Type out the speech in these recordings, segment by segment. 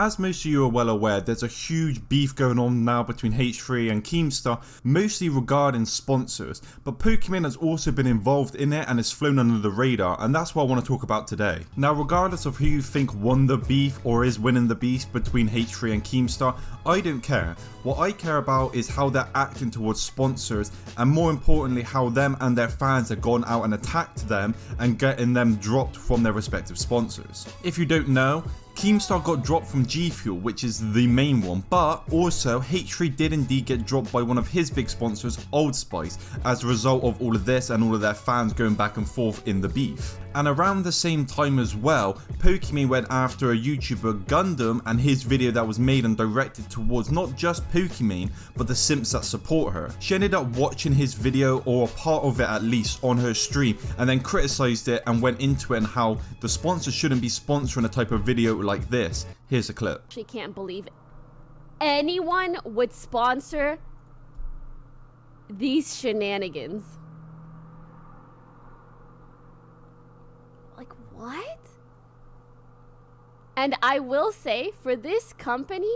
As most of you are well aware, there's a huge beef going on now between H3 and Keemstar, mostly regarding sponsors, but Pokimane has also been involved in it and has flown under the radar, and that's what I want to talk about today. Now, regardless of who you think won the beef or is winning the beef between H3 and Keemstar, I don't care. What I care about is how they're acting towards sponsors, and more importantly how them and their fans have gone out and attacked them and getting them dropped from their respective sponsors. If you don't know, Keemstar got dropped from G Fuel, which is the main one, but also H3 did indeed get dropped by one of his big sponsors, Old Spice, as a result of all of this and all of their fans going back and forth in the beef. And around the same time as well, Pokimane went after a YouTuber, Gundam, and his video that was made and directed towards not just Pokimane, but the simps that support her. She ended up watching his video, or a part of it at least, on her stream, and then criticised it and went into it and how the sponsor shouldn't be sponsoring a type of video like this. Here's a clip. She can't believe anyone would sponsor these shenanigans. Like, what? And I will say, for this company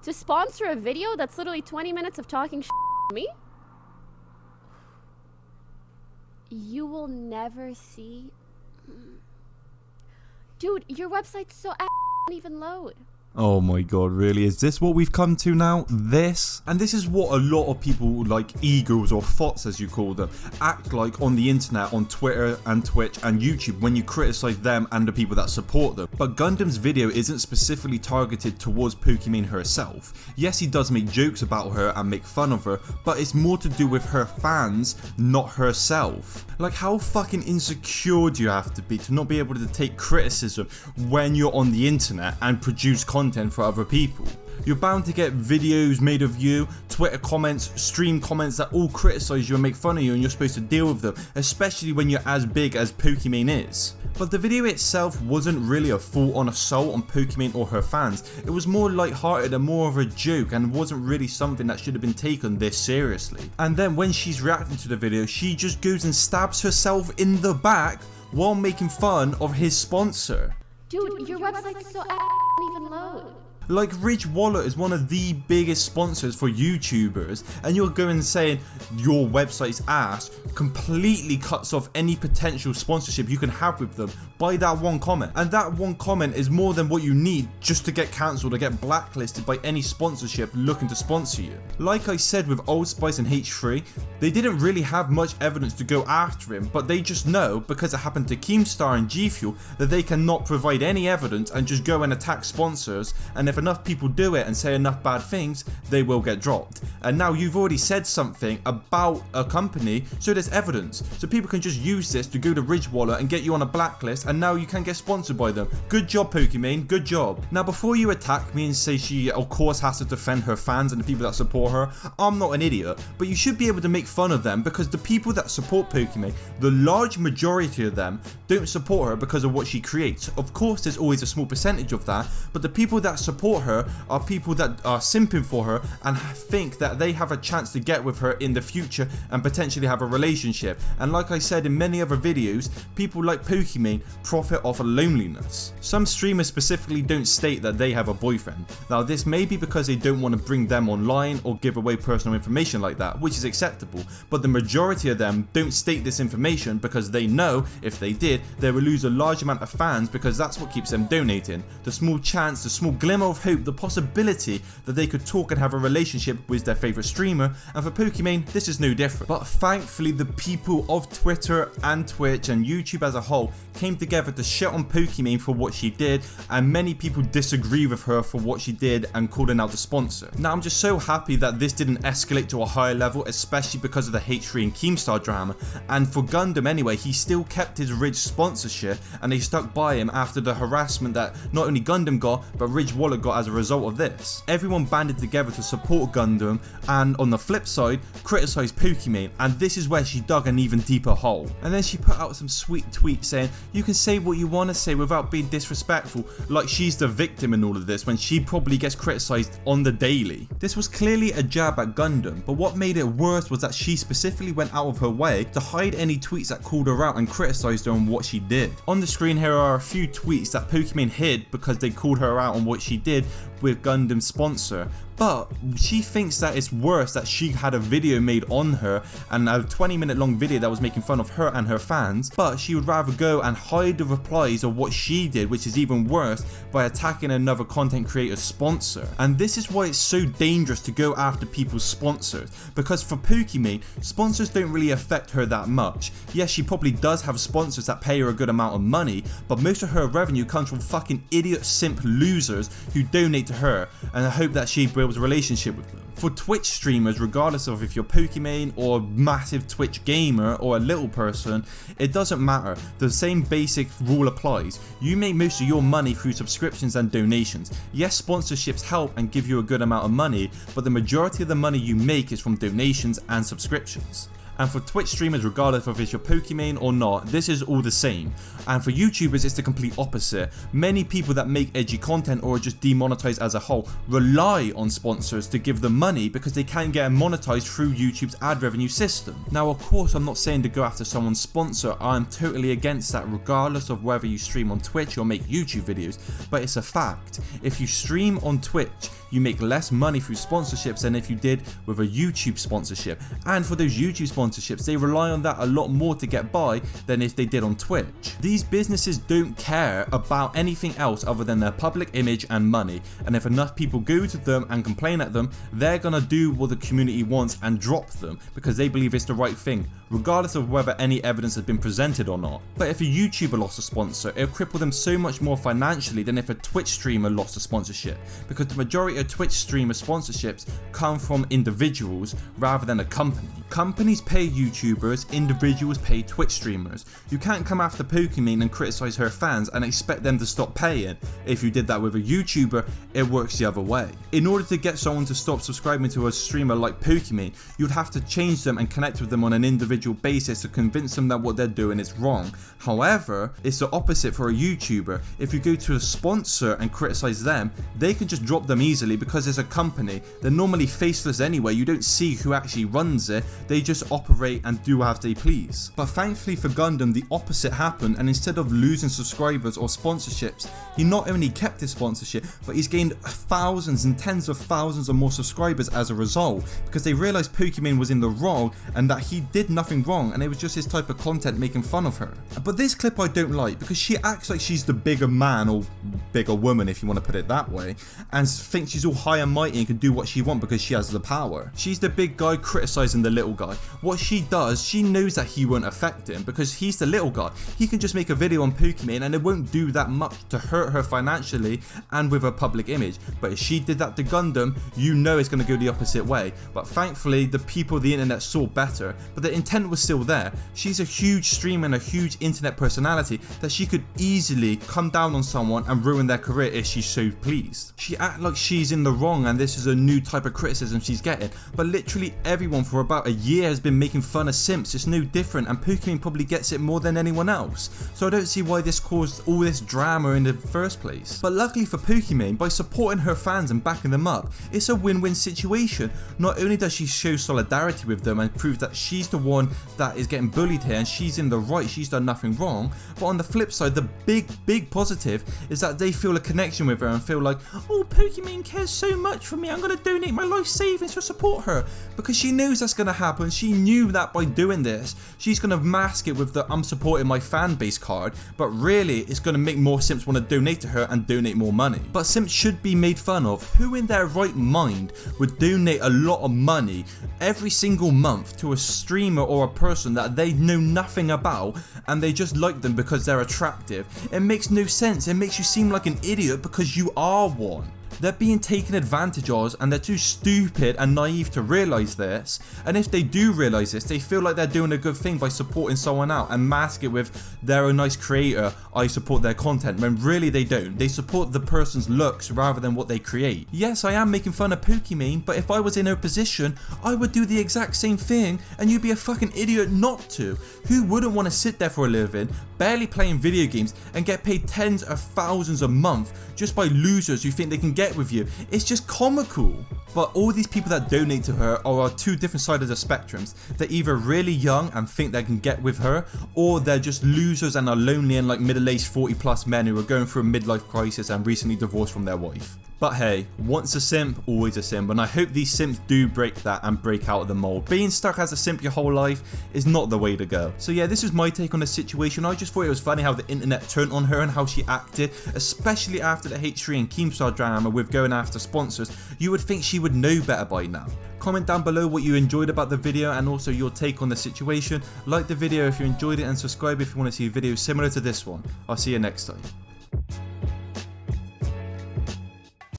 to sponsor a video that's literally 20 minutes of talking shit to me, you will never see. Dude, your website's so don't even load. Oh my god, really? Is this what we've come to now? This? And this is what a lot of people like egos or thoughts as you call them act like on the internet, on Twitter and Twitch and YouTube when you criticize them and the people that support them. But Gundam's video isn't specifically targeted towards Pokimane herself. Yes, he does make jokes about her and make fun of her, but it's more to do with her fans, not herself. Like, how fucking insecure do you have to be to not be able to take criticism when you're on the internet and produce content for other people? You're bound to get videos made of you, Twitter comments, stream comments that all criticize you and make fun of you, and you're supposed to deal with them, especially when you're as big as Pokimane is. But the video itself wasn't really a full-on assault on Pokimane or her fans. It was more light-hearted and more of a joke, and wasn't really something that should have been taken this seriously. And then when she's reacting to the video, she just goes and stabs herself in the back while making fun of his sponsor. Dude, your website's so don't even load. Like, Ridge Wallet is one of the biggest sponsors for YouTubers, and you're going saying your website's ass completely cuts off any potential sponsorship you can have with them by that one comment. And that one comment is more than what you need just to get cancelled or get blacklisted by any sponsorship looking to sponsor you. Like I said with Old Spice and H3, they didn't really have much evidence to go after him, but they just know, because it happened to Keemstar and G Fuel, that they cannot provide any evidence and just go and attack sponsors, and if enough people do it and say enough bad things, they will get dropped. And now you've already said something about a company, so there's evidence. So people can just use this to go to Ridge Wallet and get you on a blacklist, and now you can get sponsored by them. Good job, Pokimane, good job. Now, before you attack me and say she of course has to defend her fans and the people that support her, I'm not an idiot, but you should be able to make fun of them, because the people that support Pokimane, the large majority of them, don't support her because of what she creates. Of course, there's always a small percentage of that, but the people that support her are people that are simping for her and think that they have a chance to get with her in the future and potentially have a relationship. And like I said in many other videos, people like Pokimane profit off of loneliness. Some streamers specifically don't state that they have a boyfriend. Now, this may be because they don't want to bring them online or give away personal information like that, which is acceptable, but the majority of them don't state this information because they know if they did, they will lose a large amount of fans, because that's what keeps them donating. The small chance, the small glimmer of hope, the possibility that they could talk and have a relationship with their favourite streamer, and for Pokimane, this is no different. But thankfully, the people of Twitter and Twitch and YouTube as a whole came together to shit on Pokimane for what she did, and many people disagree with her for what she did and calling out the sponsor. Now, I'm just so happy that this didn't escalate to a higher level, especially because of the H3 and Keemstar drama, and for Gundam anyway, he still kept his Ridge sponsorship, and they stuck by him after the harassment that not only Gundam got, but Ridge Wallet got as a result of this. Everyone banded together to support Gundam, and on the flip side, criticise Pokimane, and this is where she dug an even deeper hole. And then she put out some sweet tweet saying, you can say what you want to say without being disrespectful, like she's the victim in all of this when she probably gets criticised on the daily. This was clearly a jab at Gundam, but what made it worse was that she specifically went out of her way to hide any tweets that called her out and criticised her on what she did. On the screen here are a few tweets that Pokimane hid because they called her out on what she did. did with Gundam's sponsor. But she thinks that it's worse that she had a video made on her, and a 20-minute long video that was making fun of her and her fans, but she would rather go and hide the replies of what she did, which is even worse, by attacking another content creator's sponsor. And this is why it's so dangerous to go after people's sponsors, because for Pokimane, sponsors don't really affect her that much. Yes, she probably does have sponsors that pay her a good amount of money, but most of her revenue comes from fucking idiot simp losers who donate to her, and I hope that she builds a relationship with them. For Twitch streamers, regardless of if you're Pokimane or a massive Twitch gamer or a little person, it doesn't matter. The same basic rule applies. You make most of your money through subscriptions and donations. Yes, sponsorships help and give you a good amount of money, but the majority of the money you make is from donations and subscriptions. And for Twitch streamers, regardless of if you're Pokimane or not, this is all the same. And for YouTubers, it's the complete opposite. Many people that make edgy content or are just demonetized as a whole rely on sponsors to give them money because they can't get monetized through YouTube's ad revenue system. Now, of course, I'm not saying to go after someone's sponsor. I'm totally against that, regardless of whether you stream on Twitch or make YouTube videos. But it's a fact. If you stream on Twitch, you make less money through sponsorships than if you did with a YouTube sponsorship. And for those YouTube sponsorships, they rely on that a lot more to get by than if they did on Twitch. These businesses don't care about anything else other than their public image and money. And if enough people go to them and complain at them, they're gonna do what the community wants and drop them because they believe it's the right thing, regardless of whether any evidence has been presented or not. But if a YouTuber lost a sponsor, it'll cripple them so much more financially than if a Twitch streamer lost a sponsorship, because the majority of Twitch streamer sponsorships come from individuals rather than a company. Companies pay YouTubers, individuals pay Twitch streamers. You can't come after Pokimane and criticize her fans and expect them to stop paying. If you did that with a YouTuber, it works the other way. In order to get someone to stop subscribing to a streamer like Pokimane, you'd have to change them and connect with them on an individual basis to convince them that what they're doing is wrong. However, it's the opposite for a YouTuber. If you go to a sponsor and criticize them, they can just drop them easily because it's a company. They're normally faceless anyway. You don't see who actually runs it. They just operate and do as they please. But thankfully for Gundam, the opposite happened, and instead of losing subscribers or sponsorships, he not only kept his sponsorship, but he's gained thousands and tens of thousands of more subscribers as a result, because they realized Pokimane was in the wrong and that he did nothing wrong, and it was just his type of content making fun of her. But this clip I don't like because she acts like she's the bigger man, or bigger woman if you want to put it that way, and thinks she's all high and mighty and can do what she wants because she has the power. She's the big guy criticizing the little guy. What she does, she knows that he won't affect him because he's the little guy. He can just make a video on Pokimane and it won't do that much to hurt her financially and with her public image. But if she did that to Gundam, you know it's going to go the opposite way. But thankfully, the people of the internet saw better, but the intent was still there. She's a huge streamer and a huge internet personality that she could easily come down on someone and ruin their career if she so pleased. She acts like she's in the wrong and this is a new type of criticism she's getting, but literally everyone for about a year has been making fun of simps. It's no different, and Pokimane probably gets it more than anyone else, so I don't see why this caused all this drama in the first place. But luckily for Pokimane, by supporting her fans and backing them up, it's a win-win situation. Not only does she show solidarity with them and prove that she's the one that is getting bullied here and she's in the right, she's done nothing wrong, but on the flip side, the big positive is that they feel a connection with her and feel like, oh, Pokimane cares so much for me, I'm going to donate my life savings to support her, because she knows that's going to happen. She knew that by doing this, she's going to mask it with the I'm supporting my fan base card, but really it's going to make more simps want to donate to her and donate more money. But simps should be made fun of. Who in their right mind would donate a lot of money every single month to a streamer or a person that they know nothing about and they just like them because they're attractive? It makes no sense. It makes you seem like an idiot because you are one. They're being taken advantage of and they're too stupid and naive to realise this, and if they do realise this, they feel like they're doing a good thing by supporting someone out and mask it with they're a nice creator, I support their content, when really they don't. They support the person's looks rather than what they create. Yes, I am making fun of Pokimane, but if I was in her position, I would do the exact same thing and you'd be a fucking idiot not to. Who wouldn't want to sit there for a living, barely playing video games, and get paid tens of thousands a month just by losers who think they can get with you? It's just comical. But all these people that donate to her are on two different sides of the spectrums. They're either really young and think they can get with her, or they're just losers and are lonely and like middle-aged 40+ men who are going through a midlife crisis and recently divorced from their wife. But hey, once a simp, always a simp, and I hope these simps do break that and break out of the mold. Being stuck as a simp your whole life is not the way to go. So yeah, this is my take on the situation. I just thought it was funny how the internet turned on her and how she acted, especially after the H3 and Keemstar drama with going after sponsors. You would think she would know better by now. Comment down below what you enjoyed about the video and also your take on the situation. Like the video if you enjoyed it and subscribe if you want to see videos similar to this one. I'll see you next time.